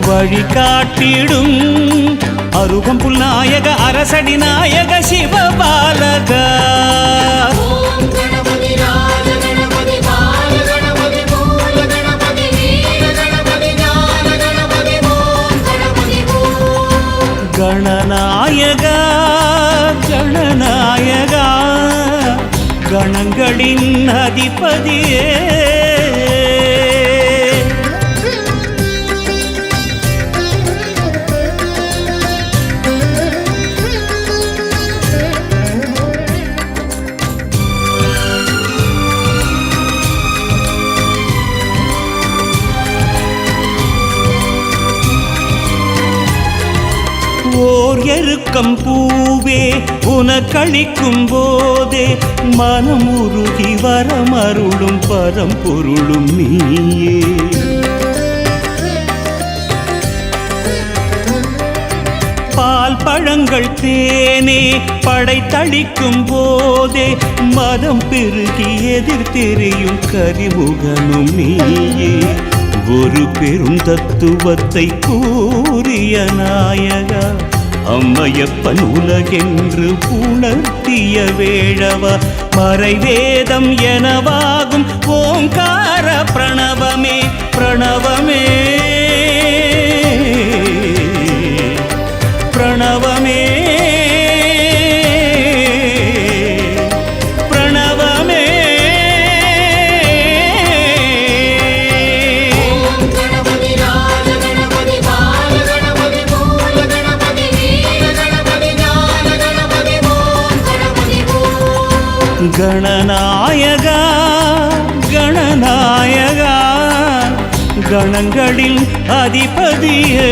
வழிகாட்டிடும் அருகம்புல் நாயக அரசடி நாயக சிவபாலகா ஓம் கணபதி ராஜ கணபதி பால கணபதி மூல கணபதி வீர கணபதி ஞான கணபதி ஓம் கணபதி ஓம். கணநாயகா கணநாயகா கணங்களின் அதிபதியே ஓர் எருக்கம் பூவே உனக்களிக்கும் போதே மனம் உருகி வரமருளும் பரம்பொருளும் நீயே பால் பழங்கள் தேனே படைத்தளிக்கும் போதே மதம் பெருகி எதிர்த்தெறியும் கரிமுகனும் நீயே ஒரு பெரும் தத்துவத்தை கூறிய நாயகா அம்மையப்பன் உலகென்று உணர்த்திய வேழவா மறைவேதம் எனவாகும் ஓங்கார பிரணவமே பிரணவமே பிரணவமே பிரணவமே ஓம் கணபதி ராஜ கணபதி பால கணபதி மூல கணபதி வீர கணபதி ஞான கணபதி ஓம் கணபதி ஓம். கணநாயகா கணநாயகா கணங்களின் அதிபதியே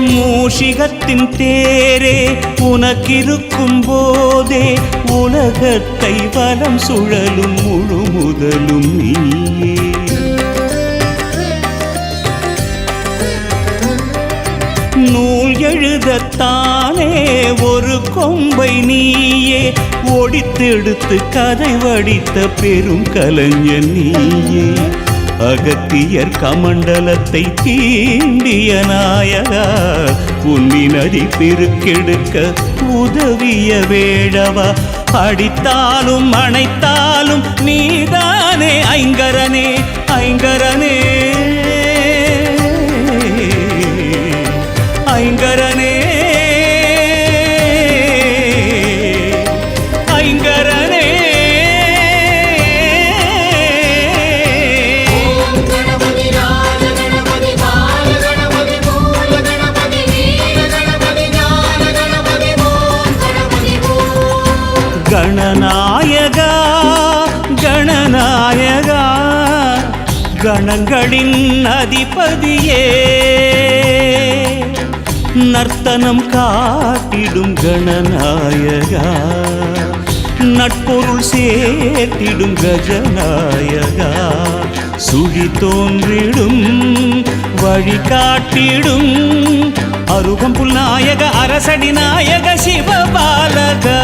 மூஷிகத்தின் தேரே உனக்கிருக்கும் போதே உலகத்தை வலம் சுழலும் முழு முதலும் நீயே நூல் எழுதத்தானே ஒரு கொம்பை நீயே ஒடித்தெடுத்து கதை வடித்த பெரும் கலைஞன் நீயே அகத்தியர் கமண்டலத்தை தீண்டிய நாயகா புன்னி நதி பெருக்கெடுக்க உதவிய வேழவா அடித்தாலும் அணைத்தாலும் நீதானே ஐங்கரனே ஐங்கரனே ஐங்கரனே கணங்களின் அதிபதியே நர்த்தனம் காட்டிடும் கணநாயகா நட்பொருள் சேர்த்திடும் கஜநாயகா சுழி தோன்றிடும் வழிகாட்டிடும் அருகம்புல் நாயக அரசடி நாயக சிவபாலகா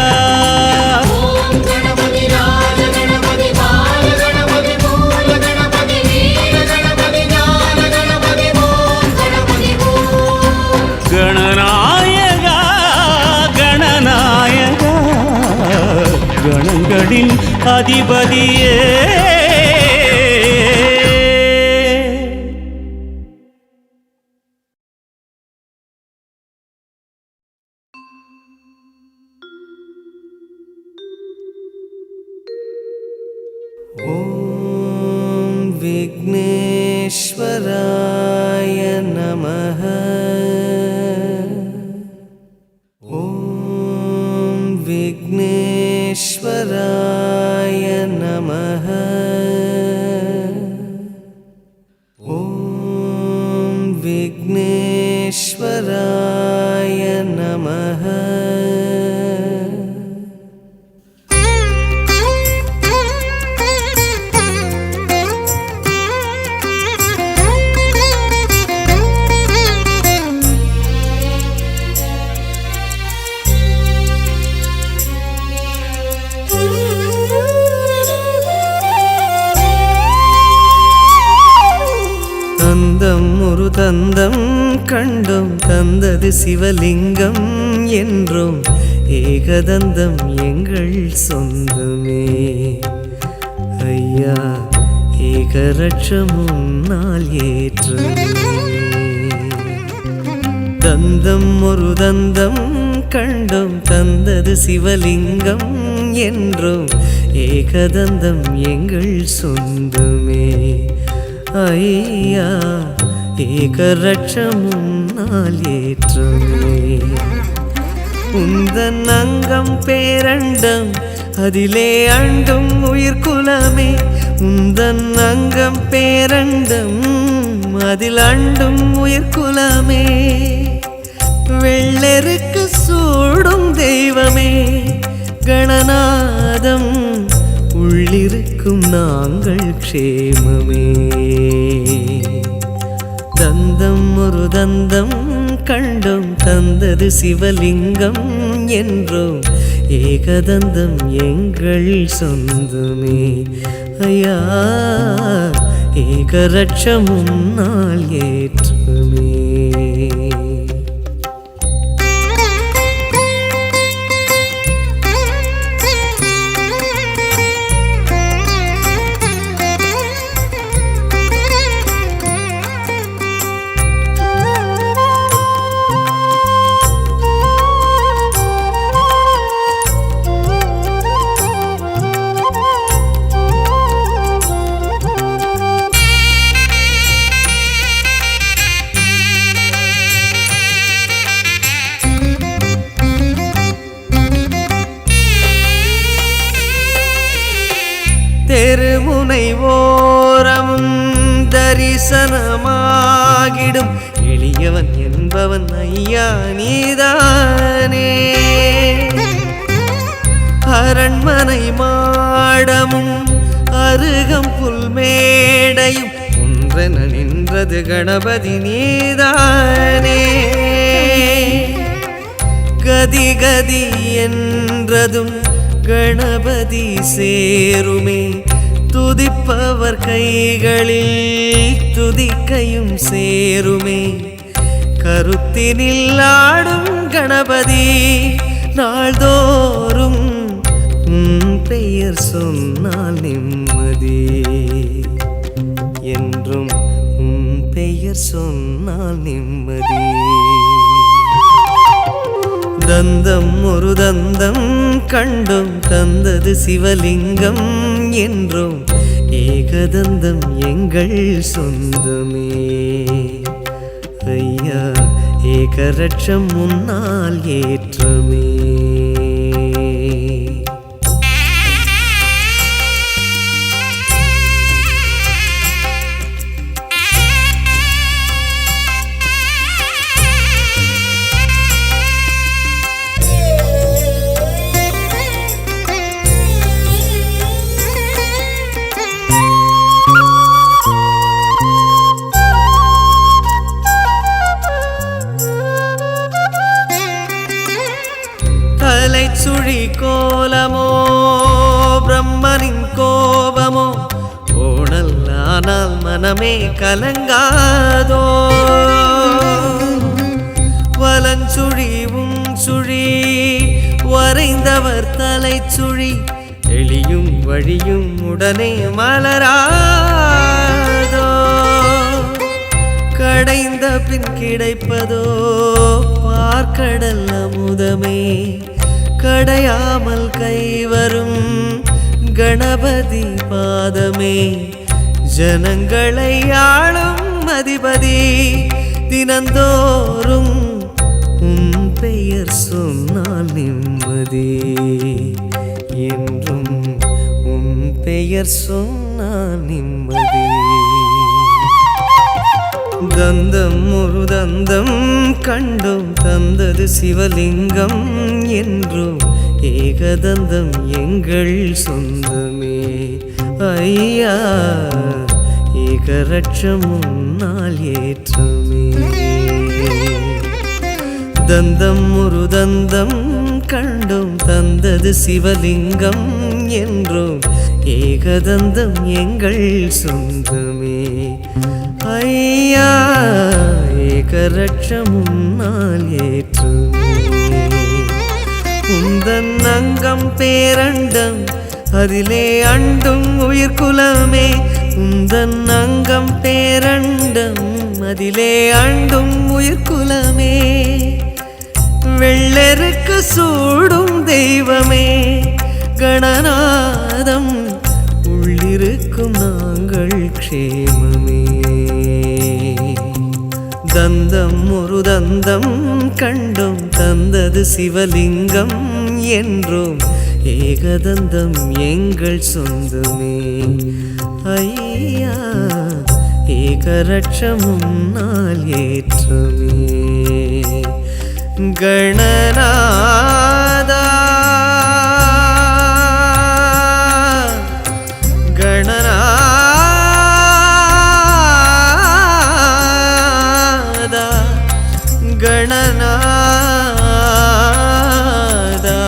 ஓம் கணபதி ராஜ கணபதி பால கணபதி மூல கணபதி வீர கணபதி ஞான கணபதி ஓம் கணபதி ஓம் கணநாயகா கணநாயகா கணங்களின் அதிபதியே ॐ विघ्नेश्वराय नमः ॐ विघ्नेश्वराय नमः ॐ विघ्नेश्वराय नमः தந்தம் ஒரு தந்தம் கண்டும் தந்தது சிவலிங்கம் என்றும் ஏகதந்தம் எங்கள் சொந்தமே ஐயா ஏகரட்சம் உன்னால் ஏற்றமே தந்தம் ஒரு தந்தம் கண்டும் தந்தது சிவலிங்கம் என்றும் ஏகதந்தம் எங்கள் சொந்தமே ஐயா ஏகரட்சம் உன்னால் ஏற்றமே உந்தன் அங்கம் பேரண்டம் அதிலே அண்டும் உயிர்குலமே உந்தன் அங்கம் பேரண்டம் அதில் அண்டும் உயிர்குலமே வெள்ளெருக்கு சூடும் தெய்வமே கணநாதம் உள்ளிருக்கும் நாங்கள் க்ஷேமமே தந்தம் ஒரு தந்தம் கண்டும் தந்தது சிவலிங்கம் என்றும் ஏகதந்தம் எங்கள் சொந்தமே ஐயா ஏகரட்சம் உன்னால் ஏற்றமே தெருமுனை ஓரமும் தரிசனமாகிடும் எளியவன் என்பவன் ஐயா நீதானே அரண்மனை மாடமும் அருகம்புல் மேடையும் ஒன்றென நின்றது கணபதி நீதானே கதி கதி என்றதும் கணபதி சேருமே துதிப்பவர் கைகளில் துதிக்கையும் சேருமே கருத்தினில் ஆடும் கணபதி நாள்தோறும் உன் பெயர் சொன்னால் நிம்மதி என்றும் உன் பெயர் சொன்னால் நிம்மதி தந்தம் ஒரு தந்தம் கண்டும் தந்தது சிவலிங்கம் என்றும் ஏகதந்தம் எங்கள் சொந்தமே ஐயா ஏகரட்சம் முன்னால் ஏற்றமே கோலமோ பிரம்மனின் கோபமோ ஓணல்லானால் மனமே கலங்காதோ வலஞ்சுழி சுழி வரைந்தவர் தலை சுழி எளியும் வழியும் உடனே மலராதோ கடைந்த பின் கிடைப்பதோ பார்க்கடல் அமுதமே கடையாமல் கைவரும் கணபதி பாதமே ஜனங்களை ஆளும் அதிபதி தினந்தோறும் உன் பெயர் சொன்னால் நிம்மதி என்றும் உன் பெயர் சொன்னால் நிம்மதி தந்தம் ஒரு தந்தம் கண்டும் தந்தது சிவலிங்கம் என்றும் ஏகதந்தம் எங்கள் சொந்தமே ஐயா ஏகரட்சம் உன்னால் ஏற்றமே தந்தம் ஒரு தந்தம் கண்டும் தந்தது சிவலிங்கம் என்றும் ஏகதந்தம் எங்கள் சொந்தமே ஐயா ஏகரட்சம் உன்னால் ஏற்றுமே உந்தன் அங்கம் பேரண்டம் அதிலே அண்டும் உயிர்குலமே உந்தன் அங்கம் பேரண்டம் அதிலே அண்டும் உயிர்குலமே வெள்ளருக்கு சூடும் தெய்வமே கணநாதம் உள்ளிருக்கும் நாங்கள் க்ஷேமமே தந்தம் ஒரு தந்தம் கண்டும் தந்தது சிவலிங்கம் என்றும் ஏகதந்தம் எங்கள் சொந்தமே ஐயா ஏகரட்சம் உன்னால் ஏற்றமே கணநாதா கணநாதா கணநாதா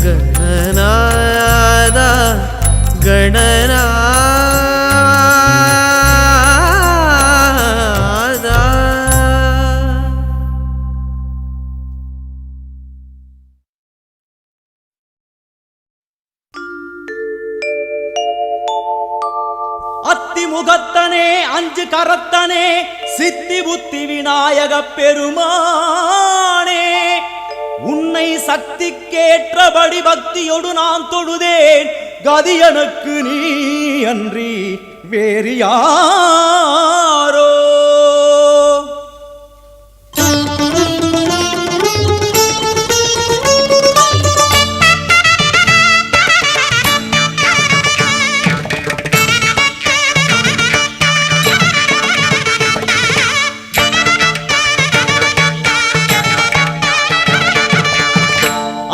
கணநாதா கணநாதா அத்திமுகத்தனே அஞ்சு கரத்தனே சித்தி புத்தி விநாயக பெருமானே உன்னை சக்திக்கேற்றபடி பக்தியோடு நான் தொழுதேன் கதி எனக்கு நீ அன்றி வேறு யாரோ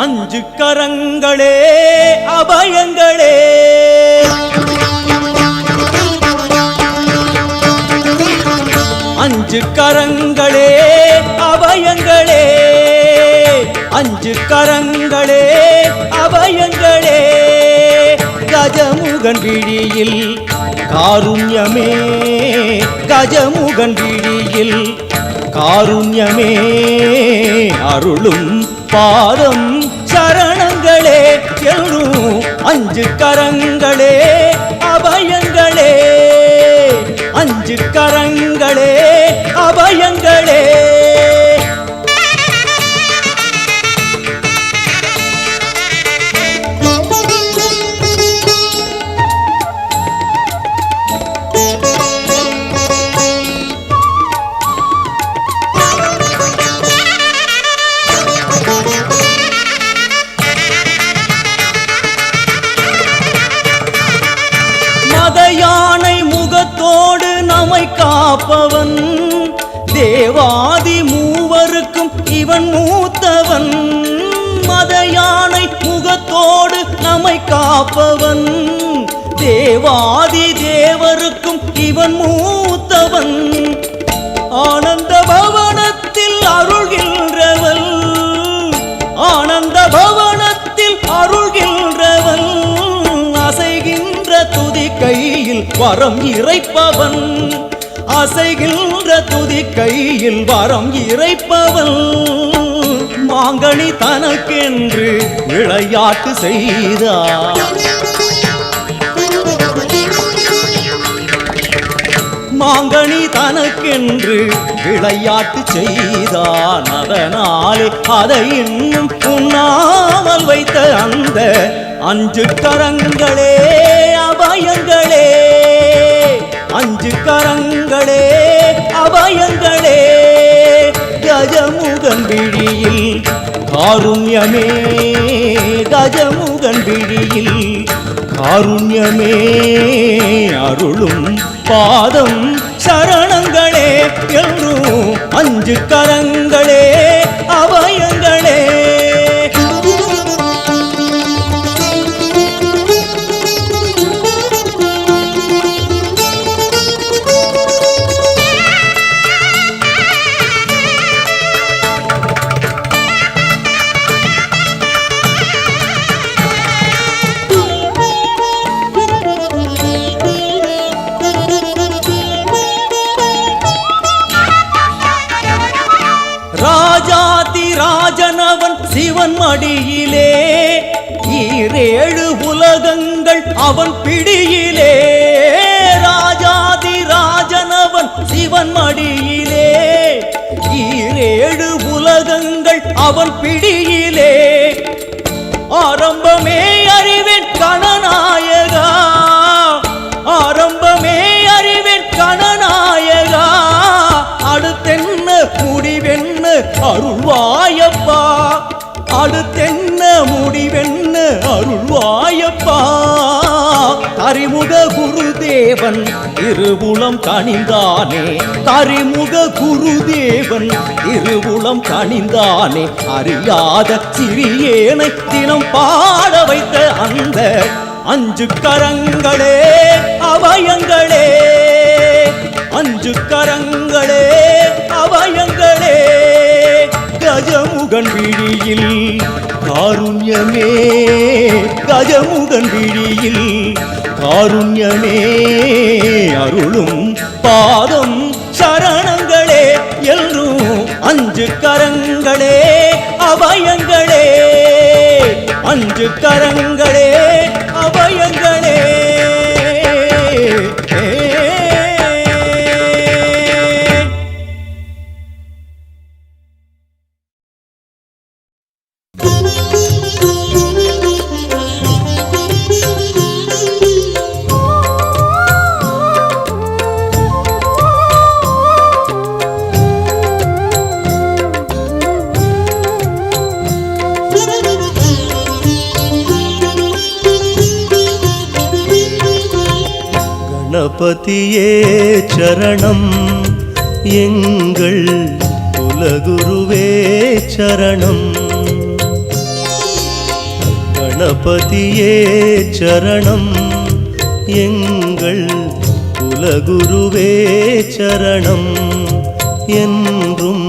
அஞ்சு கரங்களே அபயங்களே அஞ்சு கரங்களே அபயங்களே அஞ்சு கரங்களே அபயங்களே கஜமுகன் விழியில் காருண்யமே கஜமுகன் விழியில் காருண்யமே அருளும் பாதம் சரணங்களே எழும் அஞ்சு கரங்களே அபயங்களே அஞ்சு கரங்களே அபயங்களே யானை முகத்தோடு நம்மை காப்பவன் தேவாதி மூவருக்கும் இவன் மூத்தவன் மத யானை முகத்தோடு நம்மை காப்பவன் தேவாதி தேவருக்கும் இவன் மூத்தவன் ஆனந்த பவனத்தில் அருள்கின்றவன் ஆனந்த பவனத்தில் வரம் இறைப்பவன், அசைகின்ற துதி கையில் வரம் இறைப்பவன். மாங்கனி தனக்கென்று விளையாட்டு செய்தார், மாங்கனி தனக்கென்று விளையாட்டு செய்தான். அதனாலே அதை இன்னும் உண்ணாமல் வைத்த அந்த 5 கரங்களே அபயங்களே, 5 கரங்களே அபயங்களே. கஜமுகன் விழியில் காருண்யமே, கஜமுகன் விழியில் காருண்யமே அருளும் பாதம் சரணங்களே என்றும் 5 கரங்களே அபயங்களே. ராஜனவன் சிவன் மடியிலே, 7 உலகங்கள் அவன் பிடியிலே. ராஜாதி ராஜனவன் சிவன் மடியிலே, 7 உலகங்கள் அவன் பிடியிலே. ஆரம்பமே அறிவேன் கணநாயகா, ஆரம்பமே அறிவேன் கணநாயகா. அடுத்தென்ன முடிவென்ன அருள்வாயப்பா, அடுத்தென்ன முடிவென்ன அருள்வாயப்பா. கரிமுக குருதேவன் திருவுளம் கனிந்தானே, கரிமுக குருதேவன் திருவுளம் கனிந்தானே. அறியாத சிறியேனை தினம் பாட வைத்த அந்த 5 கரங்களே அபயங்களே, 5 கரங்களே அபயங்களே. கஜமுகன் விழியில் காருண்யமே, கஜமுகன் விழியில் காருண்யமே அருளும் பாதம் சரணங்களே என்றும் 5 கரங்களே அபயங்களே, 5 கரங்களே அபயங்களே. கணபதியே சரணம், எங்கள் குலகுருவே சரணம். கணபதியே சரணம், எங்கள் குலகுருவே சரணம். என்றும்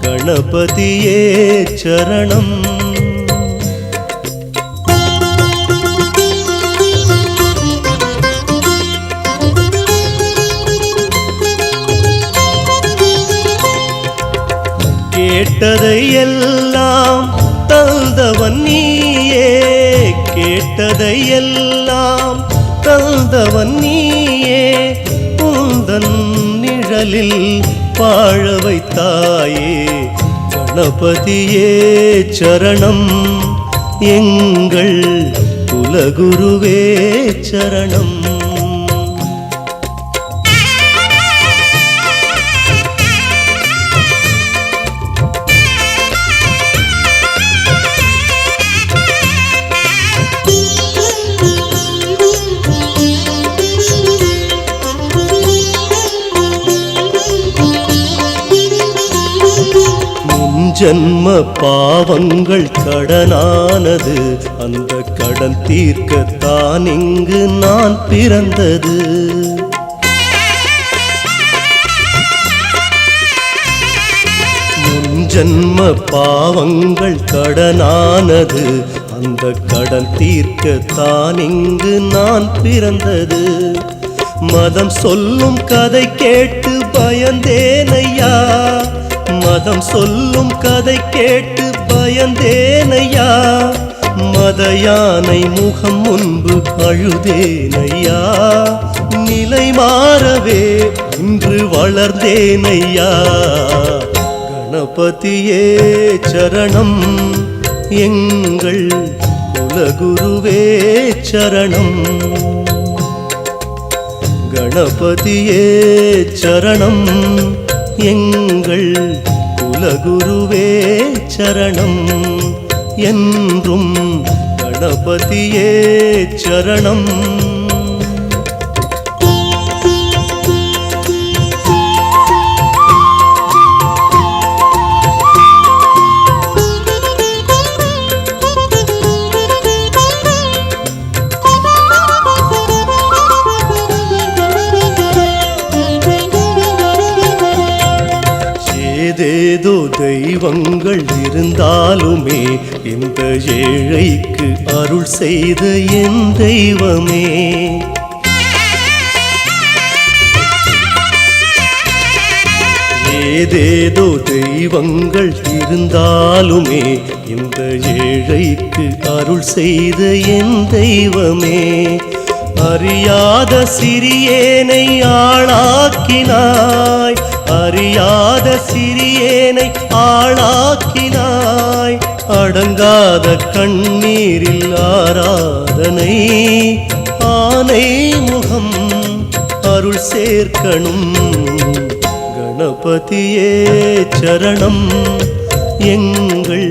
கணபதியே சரணம். கேட்டதை எல்லாம் தந்தவன் நீயே, கேட்டதை எல்லாம் தந்தவன் நீயே. உந்தன் நிழலில் வாழ வைத்தாயே. கணபதியே சரணம், எங்கள் குலகுருவே சரணம். ஜன்ம பாவங்கள் கடனானது, அந்த கடன் தீர்க்கத்தான் இங்கு நான் பிறந்தது. முன் ஜன்ம பாவங்கள் கடனானது, அந்த கடன் தீர்க்கத்தான் இங்கு நான் பிறந்தது. மதம் சொல்லும் கதை கேட்டு பயந்தேனையா, மதம் சொல்லும் கதை கேட்டு பயந்தேனையா, மத யானை முகம் முன்பு அழுதேனையா, நிலை மாறவே இன்று வளர்ந்தேனையா. கணபதியே சரணம், எங்கள் குலகுருவே சரணம். கணபதியே சரணம், எங்கள் குலகுருவே சரணம். என்றும் கணபதியே சரணம். ஏதேதோ தெய்வங்கள் இருந்தாலுமே இந்த ஏழைக்கு அருள் செய்த என் தெய்வமே. ஏதேதோ தெய்வங்கள் இருந்தாலுமே இந்த ஏழைக்கு அருள் செய்த என் தெய்வமே. அறியாத சிறியேனை ஆளாக்கினாய், அறியாத சிறியேனை ஆளாக்கினாய். அடங்காத கண்ணீரில் ஆராதனை, ஆனை முகம் அருள் சேர்க்கணும். கணபதியே சரணம், எங்கள்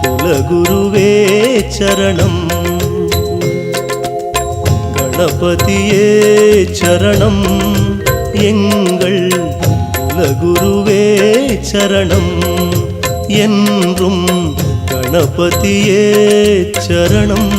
குலகுருவே சரணம். கணபதியே சரணம், எங்கள் குலகுருவே சரணம். என்றும் கணபதியே சரணம்.